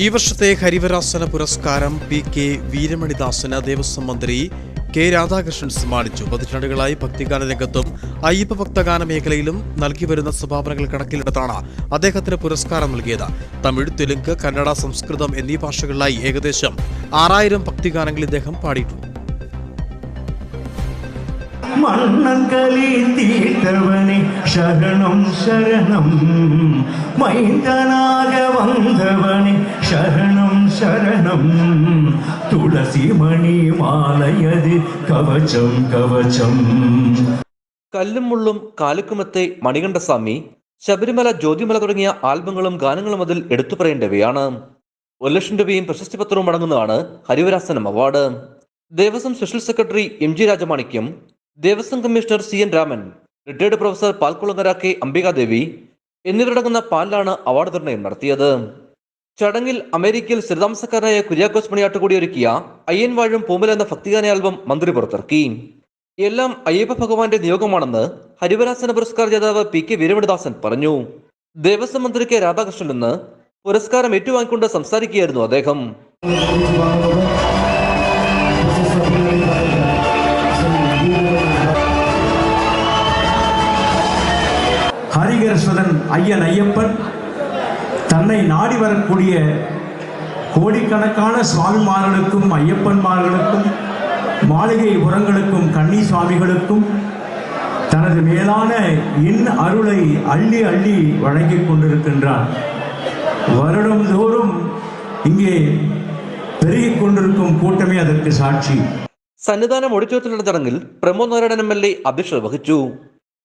ഈ വർഷത്തെ ഹരിവരാസന പുരസ്കാരം പി.കെ. വീരമണിദാസന് ദേവസ്വം മന്ത്രി കെ. രാധാകൃഷ്ണൻ സമ്മാനിച്ചു. പതിറ്റാണ്ടുകളായി ഭക്തിഗാന രംഗത്തും അയ്യപ്പ ഭക്തഗാന മേഖലയിലും നൽകിവരുന്ന സംഭാവനകൾ കണക്കിലെടുത്താണ് അദ്ദേഹത്തിന് പുരസ്കാരം നൽകിയത്. തമിഴ്, തെലുങ്ക്, കന്നഡ, സംസ്കൃതം എന്നീ ഭാഷകളിലായി ഏകദേശം 6000 ഭക്തിഗാനങ്ങൾ ഇദ്ദേഹം പാടിയിട്ടുണ്ട്. മണ്ണങ്കലി തീർത്തവനെ ശരണം ശരണം, മൈന്ദനാക വந்தവനെ ശരണം ശരണം, തുളസിമണി മാലയതി കവചം കവചം. കല്ലും മുള്ളും കാലുക്കുമത്തെ മണികണ്ഠസ്വാമി, ശബരിമല, ജ്യോതിമല തുടങ്ങിയ ആൽബങ്ങളും ഗാനങ്ങളും അതിൽ എടുത്തു പറയേണ്ടവയാണ്. 1,00,000 രൂപയും പ്രശസ്തി പത്രവും അടങ്ങുന്നതാണ് Harivarasanam award. Devaswom special secretary M G Rajamanikyam, Devaswom commissioner CN Raman, retired professor Palkulangara K Ambika Devi എന്നിവരടങ്ങുന്ന പാനലാണ് അവാർഡ് നിർണയം നടത്തിയത്. ചടങ്ങിൽ അമേരിക്കയിൽ സ്ഥിരതാമസക്കാരനായ കുര്യാക്കോസ് മണിയാട്ടുകൂടി ഒരുക്കിയ അയ്യൻ വാഴും പൂമല എന്ന ഭക്തിഗാന ആൽബം മന്ത്രി പുറത്തിറക്കി. എല്ലാം അയ്യപ്പ ഭഗവാന്റെ നിയോഗമാണെന്ന് ഹരിവരാസന പുരസ്കാര ജേതാവ് പി.കെ. വീരമണിദാസൻ പറഞ്ഞു. ദേവസ്വം മന്ത്രി കെ. രാധാകൃഷ്ണൻ നിന്ന് പുരസ്കാരം ഏറ്റുവാങ്ങിക്കൊണ്ട് സംസാരിക്കുകയായിരുന്നു അദ്ദേഹം. ஹரிகரசுதன் ஐயன் ஐயப்பன் தன்னை நாடி வரக்கூடிய கோடிக்கணக்கான சுவாமிமார்களுக்கும் ஐயப்பன்மார்களுக்கும் மாளிகை உரங்களுக்கும் கன்னி சுவாமிகளுக்கும் தனது மேலான அருளை அள்ளி அள்ளி வழங்கிக் கொண்டிருக்கின்றார். வருடந்தோறும் இங்கே பெருகிக் கொண்டிருக்கும் கூட்டமே அதற்கு சாட்சி. സന്നിധാനം ഓഡിറ്റോറിയത്തിൽ നടന്ന ചടങ്ങിൽ പ്രമോദ് നാരായണൻ MLA അധ്യക്ഷത വഹിച്ചു.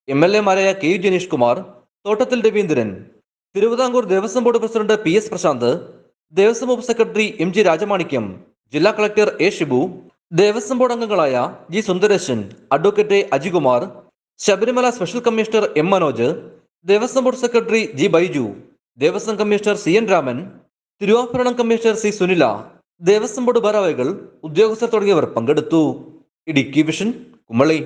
MLA-മാരായ K. U. Janeesh Kumar, Thottathil Ravindran, Thiruvithamkoor Devaswom board president PS Prashanth, Devaswom വകുപ്പ് സെക്രട്ടറി MG രാജമാണിക്യം, ജില്ലാ collector A. Shibu, Devaswom board അംഗങ്ങളായ G. Sundaresan, advocate Ajikumar, Sabarimala special commissioner M. Manoj, Devaswom board secretary G. Baiju, Devaswom commissioner CN Raman, തിരുവാഭരണം commissioner C. Sunila, Devaswom board ഭാരവാഹികൾ, ഉദ്യോഗസ്ഥർ തുടങ്ങിയവർ പങ്കെടുത്തു. ഇടുക്കി വിഷൻ, കുമളി.